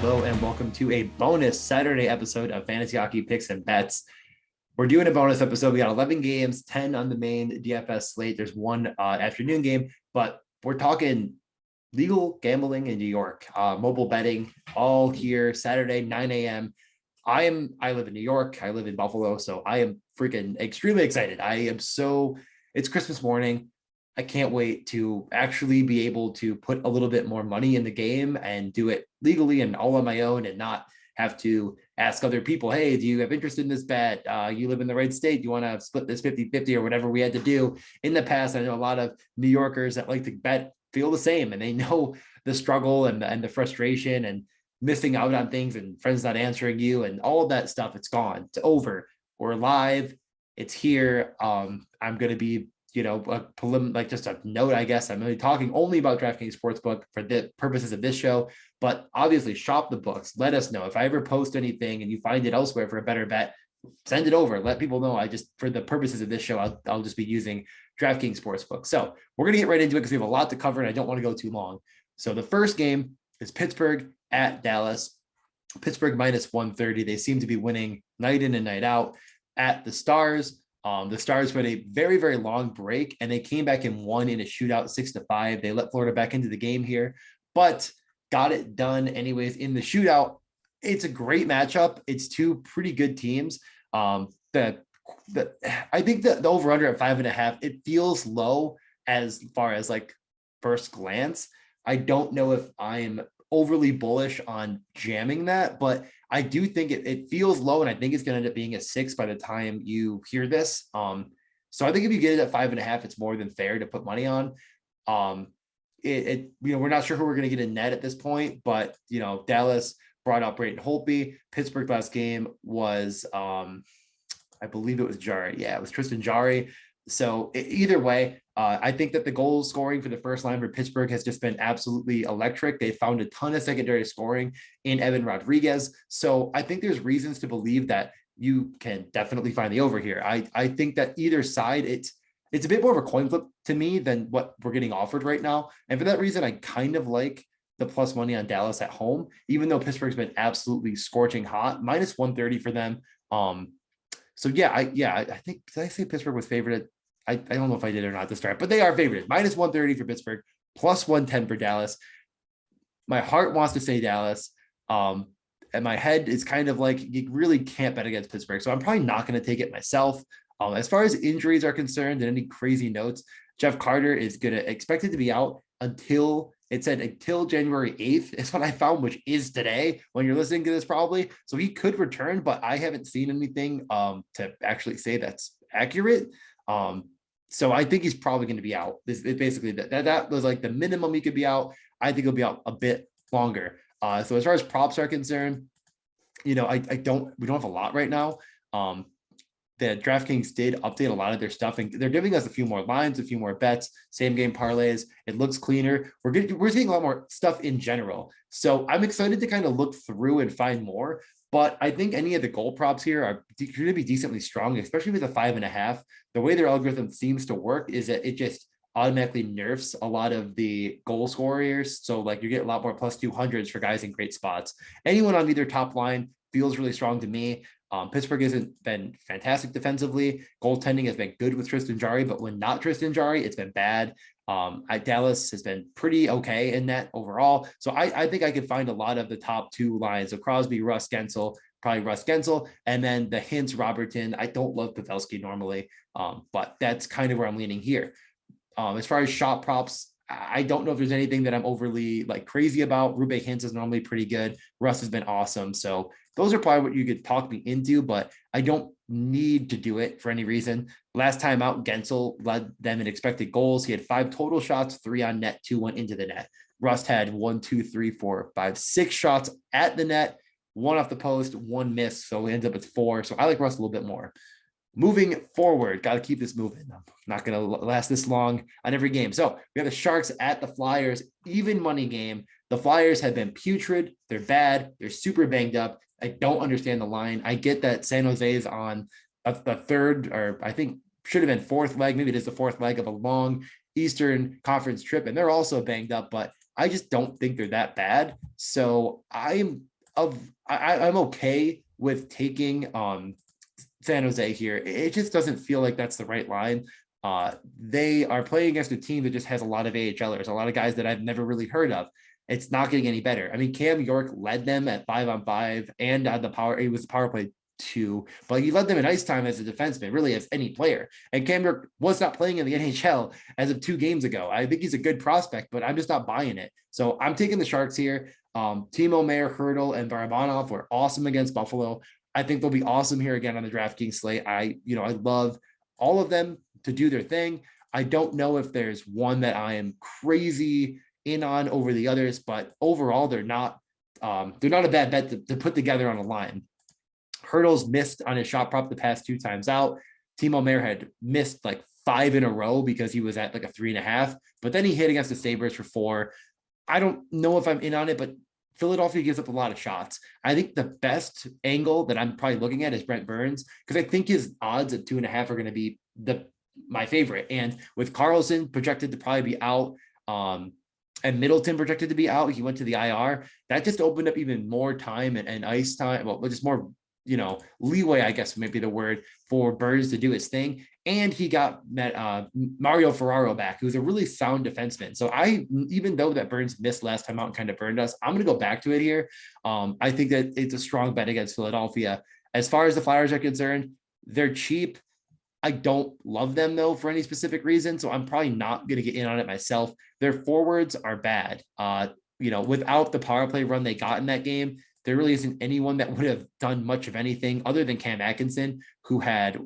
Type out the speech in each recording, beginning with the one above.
Hello and welcome to a bonus Saturday episode of Fantasy Hockey Picks and Bets. We're doing a bonus episode. We got 11 games, 10 on the main DFS slate. There's one afternoon game, but we're talking legal gambling in New York, mobile betting, all here Saturday, 9 a.m. I live in New York. I live in Buffalo, so I am freaking extremely excited. It's Christmas morning. I can't wait to actually be able to put a little bit more money in the game and do it legally and all on my own and not have to ask other people, hey, do you have interest in this bet? You live in the right state. Do you want to split this 50-50 or whatever we had to do in the past? I know a lot of New Yorkers that like to bet feel the same, and they know the struggle and the frustration and missing out on things and friends not answering you and all of that stuff. It's gone. It's over. We're live. It's here. I'm going to be just a note, I guess. I'm really talking only about DraftKings Sportsbook for the purposes of this show, but obviously shop the books. Let us know if I ever post anything and you find it elsewhere for a better bet, send it over. Let people know. For the purposes of this show, I'll just be using DraftKings Sportsbook. So we're going to get right into it because we have a lot to cover and I don't want to go too long. So the first game is Pittsburgh at Dallas. Pittsburgh minus 130. They seem to be winning night in and night out at the Stars. The Stars had a very, very long break, and they came back and won in a shootout 6-5. They let Florida back into the game here, but got it done anyways in the shootout. It's a great matchup. It's two pretty good teams. I think the over-under at 5.5, it feels low as far as like first glance. I don't know if I'm overly bullish on jamming that, but I do think it feels low, and I think it's going to end up being a 6 by the time you hear this. So I think if you get it at 5.5, it's more than fair to put money on. We're not sure who we're going to get in net at this point, but Dallas brought out Braden Holtby. Pittsburgh last game was, I believe it was Jarry. Yeah, it was Tristan Jarry. So either way, I think that the goal scoring for the first line for Pittsburgh has just been absolutely electric. They found a ton of secondary scoring in Evan Rodriguez. So I think there's reasons to believe that you can definitely find the over here. I think that either side, it's a bit more of a coin flip to me than what we're getting offered right now. And for that reason, I kind of like the plus money on Dallas at home, even though Pittsburgh's been absolutely scorching hot, minus 130 for them. So I think, did I say Pittsburgh was favored? I don't know if I did or not to start, but they are favored. Minus 130 for Pittsburgh, plus 110 for Dallas. My heart wants to say Dallas. And my head is kind of like, you really can't bet against Pittsburgh. So I'm probably not going to take it myself. As far as injuries are concerned and any crazy notes, Jeff Carter is expected to be out until January 8th is what I found, which is today when you're listening to this probably. So he could return, but I haven't seen anything to actually say that's accurate. So I think he's probably going to be out. Basically that was like the minimum he could be out. I think he'll be out a bit longer. So as far as props are concerned, we don't have a lot right now. The DraftKings did update a lot of their stuff, and they're giving us a few more lines, a few more bets, same game parlays. It looks cleaner. We're seeing a lot more stuff in general. So I'm excited to kind of look through and find more. But I think any of the goal props here are going to be decently strong, especially with a 5.5. The way their algorithm seems to work is that it just automatically nerfs a lot of the goal scorers. So like you get a lot more plus 200s for guys in great spots. Anyone on either top line feels really strong to me. Pittsburgh hasn't been fantastic defensively. Goaltending has been good with Tristan Jarry, but when not Tristan Jarry, it's been bad. Dallas has been pretty okay in that overall. So I think I could find a lot of the top two lines of Crosby, Russ Gensel, probably Russ Gensel, and then the Hintz, Robertson. I don't love Pavelski normally, but that's kind of where I'm leaning here. As far as shot props, I don't know if there's anything that I'm overly crazy about. Rube Hintz is normally pretty good. Russ has been awesome. So those are probably what you could talk me into, but I don't need to do it for any reason. Last time out, Gensel led them in expected goals. He had 5 total shots, 3 on net, 2 went into the net. Rust had 1, 2, 3, 4, 5, 6 shots at the net, 1 off the post, 1 missed. So we end up with 4. So I like Rust a little bit more. Moving forward, got to keep this moving. I'm not going to last this long on every game. So we have the Sharks at the Flyers, even money game. The Flyers have been putrid. They're bad. They're super banged up. I don't understand the line. I get that San Jose is on the third, or I think should have been fourth leg. Maybe it is the fourth leg of a long Eastern Conference trip, and they're also banged up, but I just don't think they're that bad. So I'm I'm okay with taking San Jose here. It just doesn't feel like that's the right line. They are playing against a team that just has a lot of AHLers, a lot of guys that I've never really heard of. It's not getting any better. I mean, Cam York led them at 5-on-5 and on the power. He was the power play 2, but he led them in ice time as a defenseman, really as any player. And Cam York was not playing in the NHL as of 2 games ago. I think he's a good prospect, but I'm just not buying it. So I'm taking the Sharks here. Timo Meyer, Hurdle, and Barabanov were awesome against Buffalo. I think they'll be awesome here again on the DraftKings slate. I love all of them to do their thing. I don't know if there's one that I am crazy in on over the others, but overall they're not a bad bet to put together on a line. Hurdle's missed on his shot prop the past 2 times out. Timo Meyer had missed like 5 in a row because he was at like a 3.5, but then he hit against the Sabres for 4. I don't know if I'm in on it, but Philadelphia gives up a lot of shots. I think the best angle that I'm probably looking at is Brent Burns, because I think his odds at 2.5 are going to be my favorite. And with Carlson projected to probably be out, and Middleton projected to be out, he went to the IR. That just opened up even more time and ice time. Well, just more, leeway, I guess might be the word, for Burns to do his thing. And he got Mario Ferraro back, who's a really sound defenseman. So even though that Burns missed last time out and kind of burned us, I'm going to go back to it here. I think that it's a strong bet against Philadelphia. As far as the Flyers are concerned, they're cheap. I don't love them though for any specific reason, so I'm probably not going to get in on it myself. Their forwards are bad. Without the power play run they got in that game, there really isn't anyone that would have done much of anything other than Cam Atkinson, who had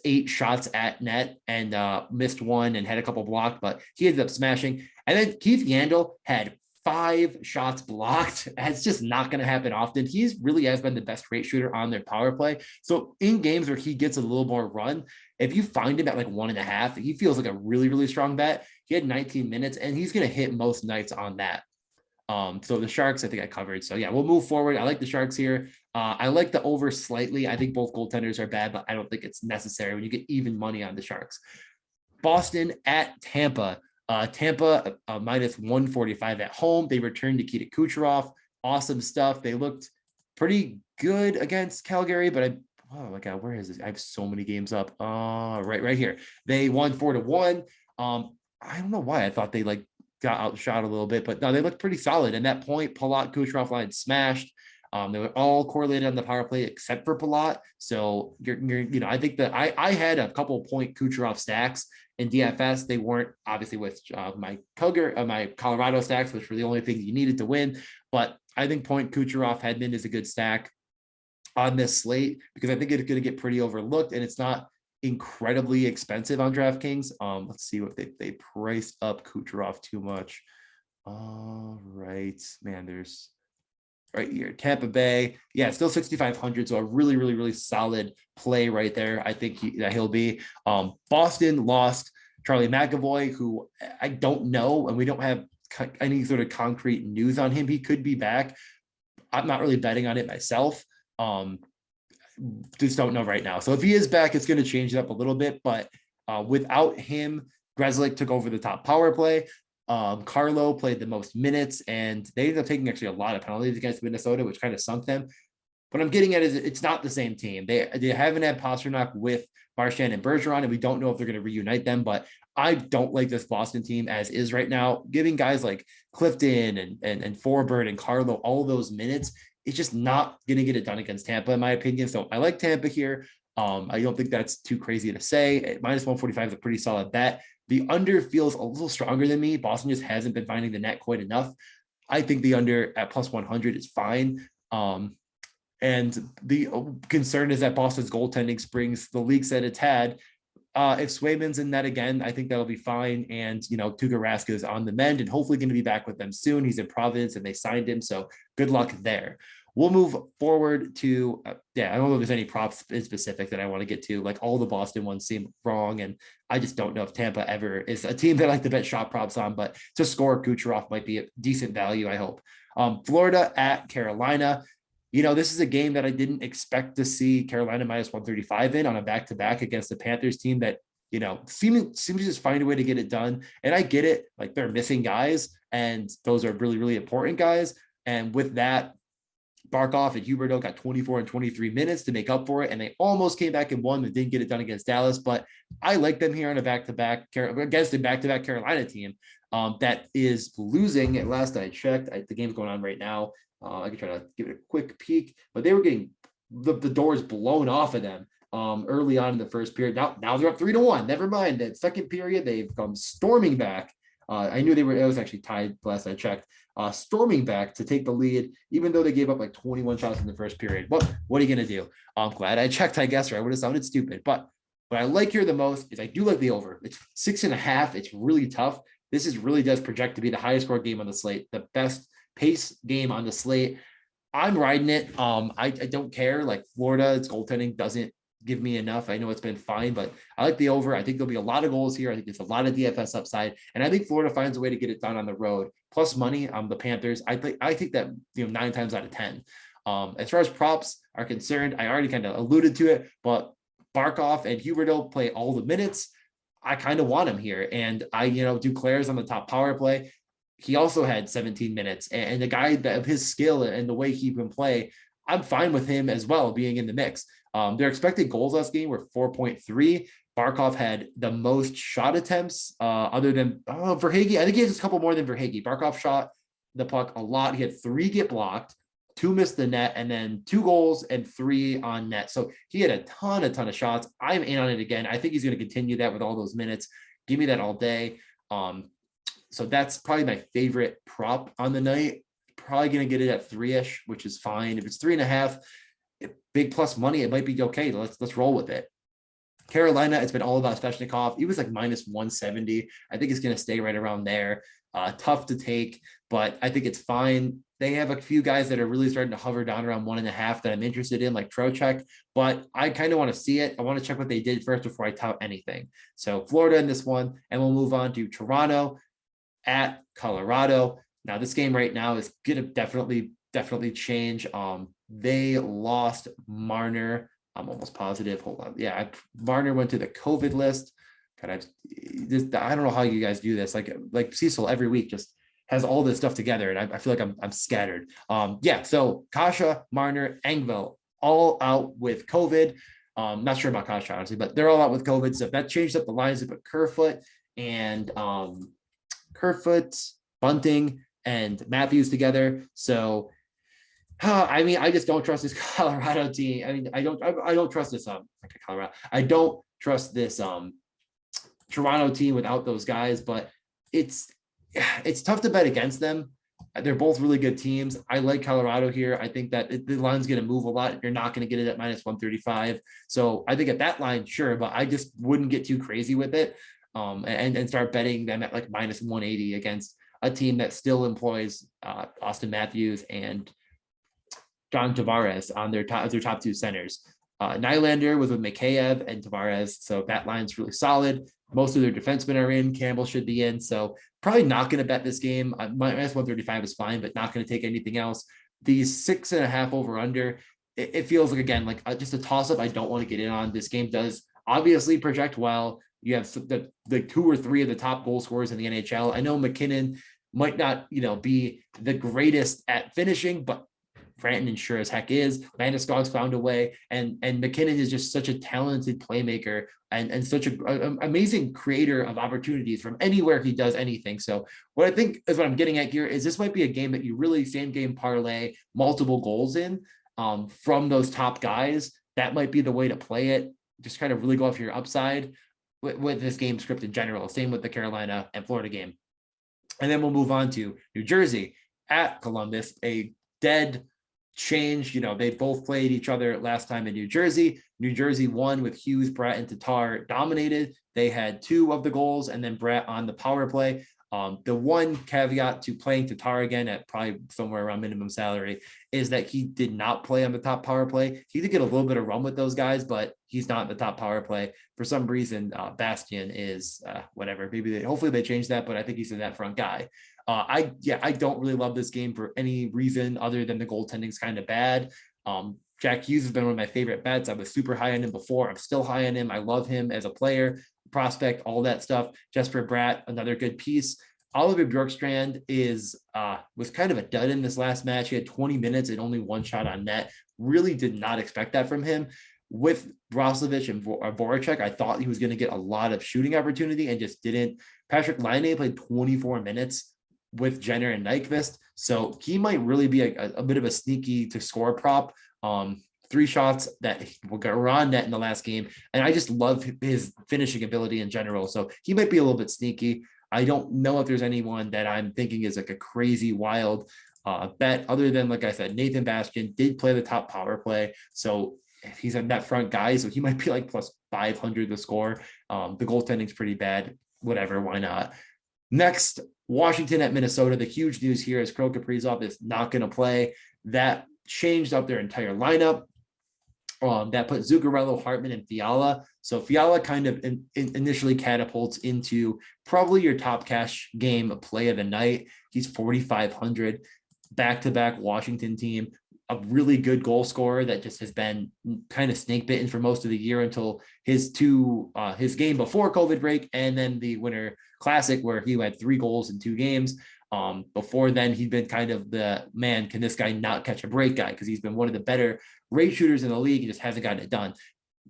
8 shots at net and missed 1 and had a couple blocked, but he ended up smashing. And then Keith Yandel had 5 shots blocked. That's just not going to happen often. He's really has been the best rate shooter on their power play. So in games where he gets a little more run, if you find him at 1.5, he feels like a really, really strong bet. He had 19 minutes and he's going to hit most nights on that. So the Sharks, I think I covered. So yeah, we'll move forward. I like the Sharks here. I like the over slightly. I think both goaltenders are bad, but I don't think it's necessary when you get even money on the Sharks. Boston at Tampa. Tampa minus 145 at home. They returned Nikita Kucherov. Awesome stuff. They looked pretty good against Calgary, but oh my God, where is this? I have so many games up. Right here. They won 4-1. I don't know why I thought they got outshot a little bit, but no, they looked pretty solid. And that point, Palat Kucherov line smashed. They were all correlated on the power play except for Palat. So I think that I had a couple point Kucherov stacks in DFS. They weren't obviously with my Colorado stacks, which were the only thing you needed to win. But I think point Kucherov Hedman is a good stack on this slate because I think it's going to get pretty overlooked and it's not incredibly expensive on DraftKings. Let's see what they priced up Kucherov too much. All right, man, there's right here, Tampa Bay. Yeah, still 6,500. So a really, really, really solid play right there. I think he'll be. Boston lost Charlie McAvoy, who I don't know, and we don't have any sort of concrete news on him. He could be back. I'm not really betting on it myself. Just don't know right now. So if he is back, it's going to change it up a little bit. But without him, Grzelcyk took over the top power play. Carlo played the most minutes, and they ended up taking actually a lot of penalties against Minnesota, which kind of sunk them. What I'm getting at is it's not the same team. They haven't had Pastrnak with Marchand and Bergeron, and we don't know if they're going to reunite them. But I don't like this Boston team as is right now. Giving guys like Clifton and Forbert and Carlo all those minutes, it's just not going to get it done against Tampa, in my opinion. So I like Tampa here. I don't think that's too crazy to say. Minus 145 is a pretty solid bet. The under feels a little stronger than me. Boston just hasn't been finding the net quite enough. I think the under at plus 100 is fine. And the concern is that Boston's goaltending springs the leaks that it's had. If Swayman's in net again, I think that'll be fine. And, Tuukka Rask is on the mend and hopefully going to be back with them soon. He's in Providence and they signed him. So good luck there. We'll move forward to, I don't know if there's any props in specific that I want to get to. Like all the Boston ones seem wrong. And I just don't know if Tampa ever is a team that I like to bet shot props on, but to score Kucherov might be a decent value, I hope. Florida at Carolina. This is a game that I didn't expect to see Carolina minus 135 in on a back-to-back against the Panthers team that, seems to just find a way to get it done. And I get it. Like they're missing guys and those are really, really important guys. And with that, Barkov and Huberdeau got 24 and 23 minutes to make up for it, and they almost came back and won, but didn't get it done against Dallas. But I like them here on a back-to-back against a back-to-back Carolina team that is losing. At last I checked, the game's going on right now. I can try to give it a quick peek, but they were getting the doors blown off of them early on in the first period. Now they're up 3-1. Never mind. That second period, they've come storming back. I knew it was actually tied last I checked. Storming back to take the lead, even though they gave up like 21 shots in the first period. What are you going to do? I'm glad I checked, I guess, or I would have sounded stupid. But what I like here the most is I do like the over. It's 6.5. It's really tough. This really does project to be the highest scored game on the slate, the best pace game on the slate. I'm riding it. I don't care. Like Florida's goaltending doesn't give me enough. I know it's been fine, but I like the over. I think there'll be a lot of goals here. I think there's a lot of DFS upside, and I think Florida finds a way to get it done on the road. Plus money on the Panthers. I think that 9 times out of 10. As far as props are concerned, I already kind of alluded to it, but Barkov and Huberdeau play all the minutes. I kind of want him here, and Duclair's on the top power play. He also had 17 minutes, and the guy of his skill and the way he can play, I'm fine with him as well being in the mix. Their expected goals last game were 4.3. Barkov had the most shot attempts other than Verhaeghe. I think he has a couple more than Verhaeghe. Barkov shot the puck a lot. He had 3 get blocked, 2 missed the net, and then 2 goals and 3 on net. So he had a ton of shots. I'm in on it again. I think he's going to continue that with all those minutes. Give me that all day. So that's probably my favorite prop on the night. Probably going to get it at 3-ish, which is fine. If it's 3.5, big plus money, it might be okay. Let's roll with it. Carolina, it's been all about Svechnikov. He was like minus 170. I think it's going to stay right around there. Tough to take, but I think it's fine. They have a few guys that are really starting to hover down around 1.5 that I'm interested in, like Trocheck, but I kind of want to see it. I want to check what they did first before I tout anything. So Florida in this one, and we'll move on to Toronto at Colorado. Now this game right now is going to definitely change. They lost Marner. I'm almost positive. Hold on. Yeah, Marner went to the COVID list. God, I don't know how you guys do this. Like Cecil every week just has all this stuff together, and I feel like I'm scattered. So Kasha, Marner, Engvall all out with COVID. Not sure about Kasha, honestly, but they're all out with COVID. So that changed up the lines to put Kerfoot and Bunting, and Matthews together. So I just don't trust this Colorado team. I don't trust this Colorado. I don't trust this Toronto team without those guys, but it's tough to bet against them. They're both really good teams. I like Colorado here. I think that the line's going to move a lot. You're not going to get it at minus 135. So I think at that line, sure, but I just wouldn't get too crazy with it and start betting them at like minus 180 against a team that still employs Austin Matthews and John Tavares on their top 2 centers. Nylander was with Mikheyev and Tavares, so that line's really solid. Most of their defensemen are in. Campbell should be in, so probably not going to bet this game. Minus 135 is fine, but not going to take anything else. These 6.5 over under, it feels like, again, like just a toss up. I don't want to get in on. This game does obviously project well. You have the 2 or 3 of the top goal scorers in the NHL. I know McKinnon might not, be the greatest at finishing, but Franton sure as heck is. Landeskog's found a way, and McKinnon is just such a talented playmaker and such an amazing creator of opportunities from anywhere he does anything. So what I think is what I'm getting at here is this might be a game that you really same game parlay multiple goals in from those top guys. That might be the way to play it. Just kind of really go off your upside with this game script in general. Same with the Carolina and Florida game. And then we'll move on to New Jersey at Columbus, a dead change. They both played each other last time in New Jersey. New Jersey won with Hughes, Brett, and Tatar dominated. They had 2 of the goals, and then Brett on the power play. The one caveat to playing Tatar again at probably somewhere around minimum salary is that he did not play on the top power play. He did get a little bit of run with those guys, but he's not in the top power play. For some reason, Bastian is whatever. Hopefully they change that, but I think he's the net front guy. I don't really love this game for any reason other than the goaltending's kind of bad. Jack Hughes has been one of my favorite bets. I was super high on him before. I'm still high on him. I love him as a player, prospect, all that stuff. Jesper Bratt, another good piece. Oliver Bjorkstrand was kind of a dud in this last match. He had 20 minutes and only one shot on net. Really did not expect that from him. With Roslovic and Voracek, I thought he was going to get a lot of shooting opportunity and just didn't. Patrick Laine played 24 minutes with Jenner and Nyquist, so he might really be a bit of a sneaky to score prop. 3 shots that were on net in the last game, and I just love his finishing ability in general. So he might be a little bit sneaky. I don't know if there's anyone that I'm thinking is like a crazy wild bet other than, like I said, Nathan Bastian did play the top power play, so he's a net front guy, so he might be like plus 500 to score. The goaltending's pretty bad. Whatever, why not? Next, Washington at Minnesota. The huge news here is Kirill Kaprizov is not going to play. That changed up their entire lineup. That put Zuccarello, Hartman, and Fiala. So Fiala kind of initially catapults into probably your top cash game play of the night. He's 4,500, back-to-back Washington team. A really good goal scorer that just has been kind of snake bitten for most of the year until his game before COVID break, and then the Winter Classic where he had 3 goals in 2 games. Before then, he'd been kind of the, man, can this guy not catch a break guy? Because he's been one of the better rate shooters in the league. He just hasn't gotten it done.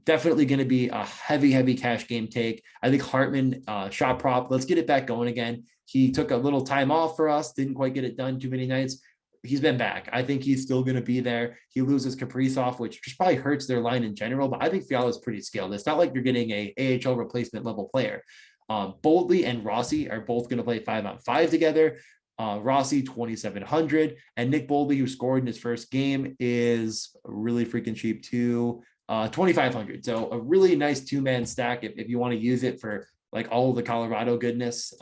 Definitely going to be a heavy cash game take. I think Hartman, shot prop, let's get it back going again. He took a little time off for us, didn't quite get it done too many nights. He's been back. I think he's still going to be there. He loses Kaprizov, which just probably hurts their line in general, but I think Fiala is pretty skilled. It's not like you're getting a AHL replacement level player. Boldly and Rossi are both going to play 5-on-5 together. Rossi 2,700, and Nick Boldly, who scored in his first game, is really freaking cheap too. 2,500. So a really nice 2-man stack if you want to use it for like all of the Colorado goodness.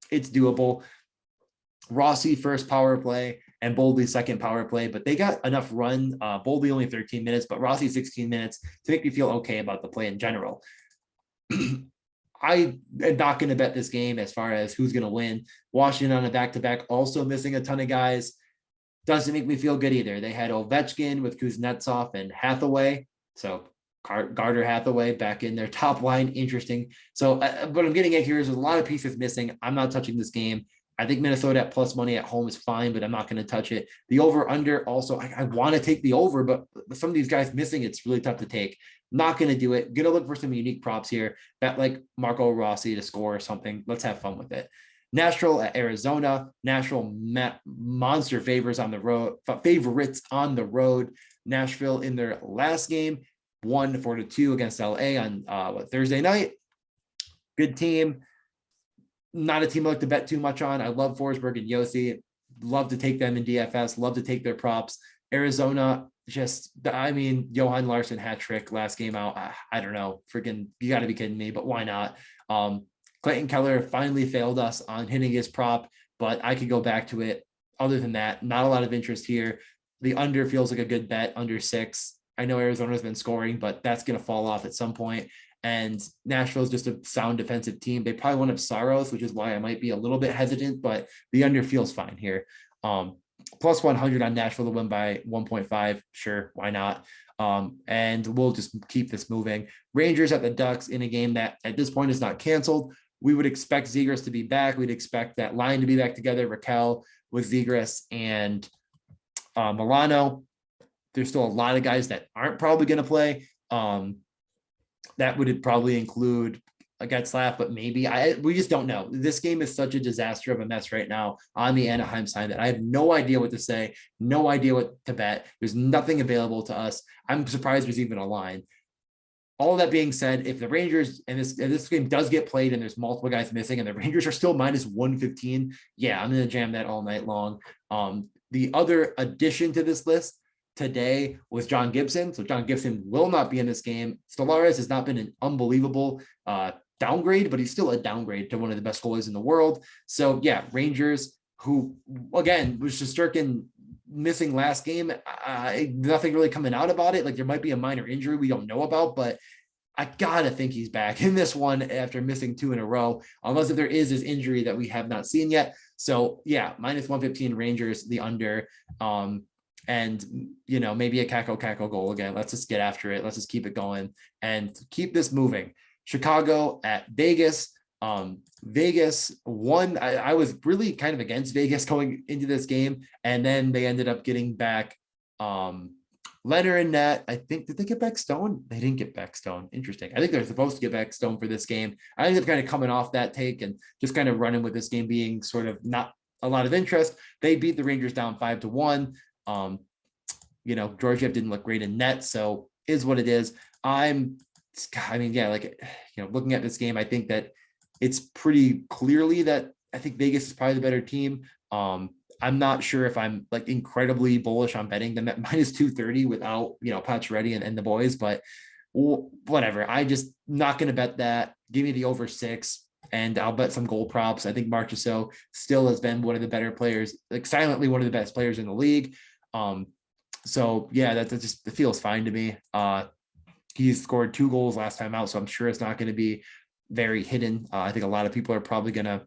It's doable. Rossi first power play and Boldly second power play, but they got enough run. Boldly only 13 minutes, but Rossi 16 minutes to make me feel okay about the play in general. I am not going to bet this game as far as who's going to win. Washington on a back-to-back, also missing a ton of guys. Doesn't make me feel good either. They had Ovechkin with Kuznetsov and Hathaway. So Carter Hathaway back in their top line. Interesting. So what I'm getting at here is there's a lot of pieces missing. I'm not touching this game. I think Minnesota at plus money at home is fine, but I'm not going to touch it. The over-under also, I want to take the over, but some of these guys missing, it's really tough to take. Not going to do it. Going to look for some unique props here. Bet like Marco Rossi to score or something. Let's have fun with it. Nashville at Arizona. Nashville monster favorites on the road. Nashville in their last game won 4-2 against LA on Thursday night. Good team. Not a team I like to bet too much on. I love Forsberg and Yossi. Love to take them in DFS. Love to take their props. Arizona, Johan Larsson hat trick last game out. I don't know. Freaking, you got to be kidding me, but why not? Clayton Keller finally failed us on hitting his prop, but I could go back to it. Other than that, not a lot of interest here. The under feels like a good bet, under 6. I know Arizona's been scoring, but that's going to fall off at some point. And Nashville is just a sound defensive team. They probably won't have Saros, which is why I might be a little bit hesitant, but the under feels fine here. Plus 100 on Nashville to win by 1.5. Sure, why not? And we'll just keep this moving. Rangers at the Ducks in a game that at this point is not canceled. We would expect Zegras to be back. We'd expect that line to be back together. Raquel with Zegras and Milano. There's still a lot of guys that aren't probably going to play. That would probably include a Getzlaf, but maybe we just don't know. This game is such a disaster of a mess right now on the Anaheim side that I have no idea what to say, no idea what to bet. There's nothing available to us. I'm surprised there's even a line. All that being said, if the Rangers and this game does get played and there's multiple guys missing and the Rangers are still minus 115, yeah, I'm going to jam that all night long. The other addition to this list today was John Gibson. So John Gibson will not be in this game. Stellaris has not been an unbelievable downgrade, but he's still a downgrade to one of the best goalies in the world. So yeah, Rangers, who again was Shesterkin missing last game, nothing really coming out about it. Like there might be a minor injury we don't know about, but I gotta think he's back in this one after missing 2 in a row, unless if there is this injury that we have not seen yet. So yeah, minus 115 Rangers, the under. And, maybe a Kako goal again. Let's just get after it. Let's just keep it going and keep this moving. Chicago at Vegas. Vegas won. I was really kind of against Vegas going into this game, and then they ended up getting back Leonard and net. I think, did they get back Stone? They didn't get back Stone. Interesting. I think they're supposed to get back Stone for this game. I ended up kind of coming off that take and just kind of running with this game being sort of not a lot of interest. They beat the Rangers down 5-1. Georgiev didn't look great in net, so is what it is. Looking at this game, I think that it's pretty clearly that I think Vegas is probably the better team. I'm not sure if I'm like incredibly bullish on betting them at minus 230 without, Pacioretty and the boys, but whatever. I just not going to bet that. Give me the over 6 and I'll bet some goal props. I think Marchessault still has been one of the better players, like silently one of the best players in the league. So yeah, that just, it feels fine to me. He scored 2 goals last time out, so I'm sure it's not going to be very hidden. I think a lot of people are probably gonna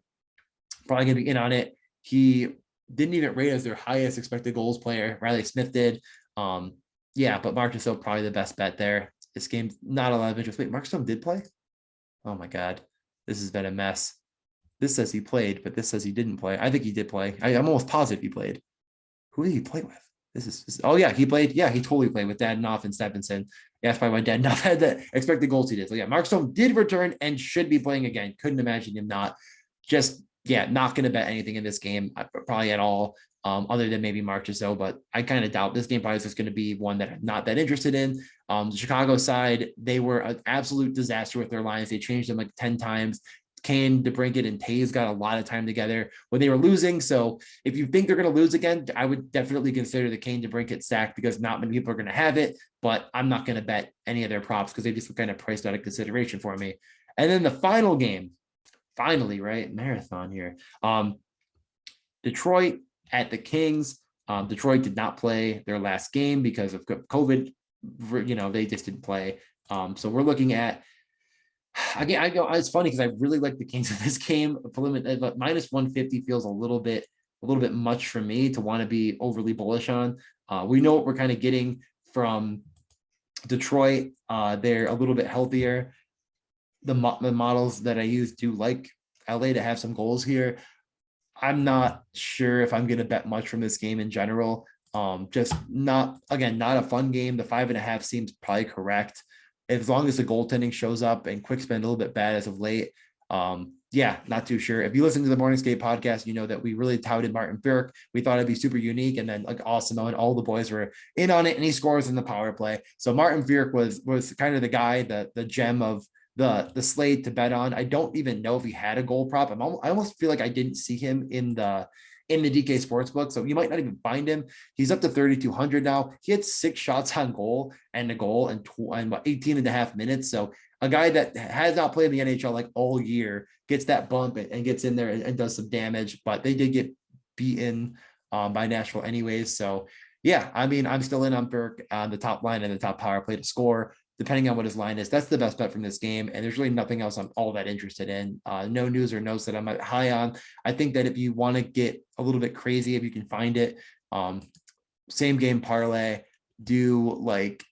be in on it. He didn't even rate as their highest expected goals player. Riley Smith did. But Marchessault probably the best bet there. This game's not a lot of interest. Wait, Marchessault did play? Oh my God, this has been a mess. This says he played, but this says he didn't play. I think he did play. I'm almost positive he played. Who did he play with? He played. Yeah, he totally played with Dadonov and Stephenson. Yeah, that's probably why Dadonov had the expected goals he did. So yeah, Markstrom did return and should be playing again. Couldn't imagine him not. Not going to bet anything in this game, probably at all, other than maybe Marchessault, but I kind of doubt this game probably is just going to be one that I'm not that interested in. The Chicago side, they were an absolute disaster with their lines. They changed them like 10 times. Kane, DeBrincat, and Taves got a lot of time together when they were losing. So if you think they're going to lose again, I would definitely consider the Kane DeBrincat stack because not many people are going to have it, but I'm not going to bet any of their props because they just kind of priced out of consideration for me. And then the final game, finally, right? Marathon here. Detroit at the Kings. Detroit did not play their last game because of COVID. They just didn't play. So we're looking at, again, it's funny because I really like the Kings in this game, but minus 150 feels a little bit much for me to want to be overly bullish on. We know what we're kind of getting from Detroit. They're a little bit healthier. The models that I use do like LA to have some goals here. I'm not sure if I'm going to bet much from this game in general. Just not a fun game. The 5.5 seems probably correct. As long as the goaltending shows up and Quick's been a little bit bad as of late. Not too sure. If you listen to the Morning Skate podcast, you know that we really touted Martin Burke. We thought it'd be super unique. And then like awesome. And all the boys were in on it and he scores in the power play. So Martin Burke was kind of the guy, the gem of the slate to bet on. I don't even know if he had a goal prop. I almost feel like I didn't see him in the DK Sportsbook, so you might not even find him. He's up to 3,200 now. He had 6 shots on goal and a goal in 18 and a half minutes. So a guy that has not played in the NHL like all year gets that bump and gets in there and does some damage, but they did get beaten by Nashville anyways. So yeah, I'm still in on Burke on the top line and the top power play to score, depending on what his line is. That's the best bet from this game. And there's really nothing else I'm all that interested in. No news or notes that I'm high on. I think that if you want to get a little bit crazy, if you can find it, same game parlay, do like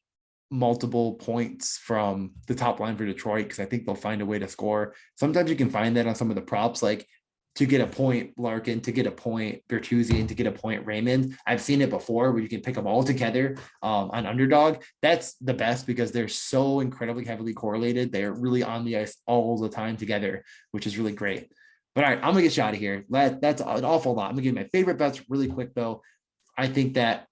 multiple points from the top line for Detroit, because I think they'll find a way to score. Sometimes you can find that on some of the props, like to get a point Larkin, to get a point Bertuzzi, and to get a point Raymond. I've seen it before where you can pick them all together on underdog. That's the best because they're so incredibly heavily correlated. They're really on the ice all the time together, which is really great. But all right, I'm gonna get you out of here. That's an awful lot. I'm gonna give you my favorite bets really quick though. I think that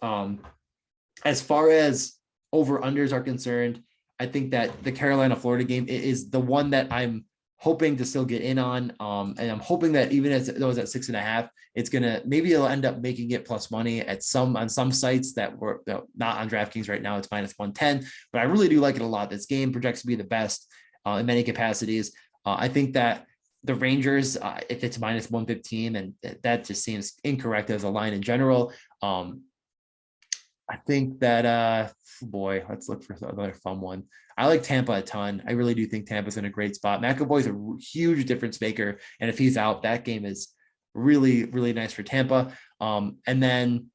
as far as over unders are concerned, I think that the Carolina Florida game is the one that I'm hoping to still get in on. And I'm hoping that even as it was at 6.5, it'll end up making it plus money on some sites that were not on DraftKings right now. It's minus 110, but I really do like it a lot. This game projects to be the best in many capacities. I think that the Rangers, if it's minus 115, and that just seems incorrect as a line in general. I think that, let's look for another fun one. I like Tampa a ton. I really do think Tampa's in a great spot. McAvoy's a huge difference maker. And if he's out, that game is really, really nice for Tampa. And then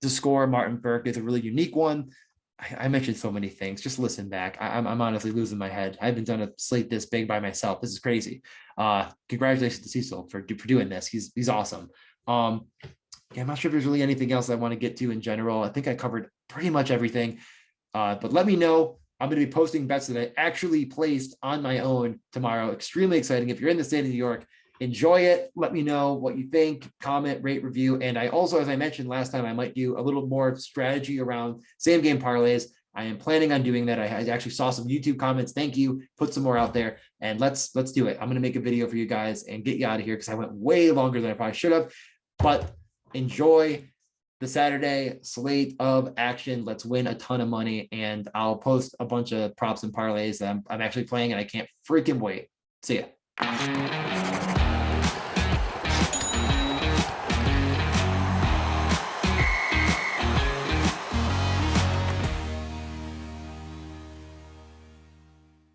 to score, Martin Burke is a really unique one. I mentioned so many things. Just listen back. I'm honestly losing my head. I haven't done a slate this big by myself. This is crazy. Congratulations to Cecil for doing this. He's awesome. Yeah, I'm not sure if there's really anything else I want to get to in general. I think I covered pretty much everything. But let me know. I'm going to be posting bets that I actually placed on my own tomorrow. Extremely exciting. If you're in the state of New York, enjoy it. Let me know what you think, comment, rate, review. And I also, as I mentioned last time, I might do a little more strategy around same game parlays. I am planning on doing that. I actually saw some YouTube comments. Thank you. Put some more out there and let's do it. I'm going to make a video for you guys and get you out of here because I went way longer than I probably should have, but enjoy the Saturday slate of action. Let's win a ton of money, and I'll post a bunch of props and parlays that I'm actually playing, and I can't freaking wait. See ya.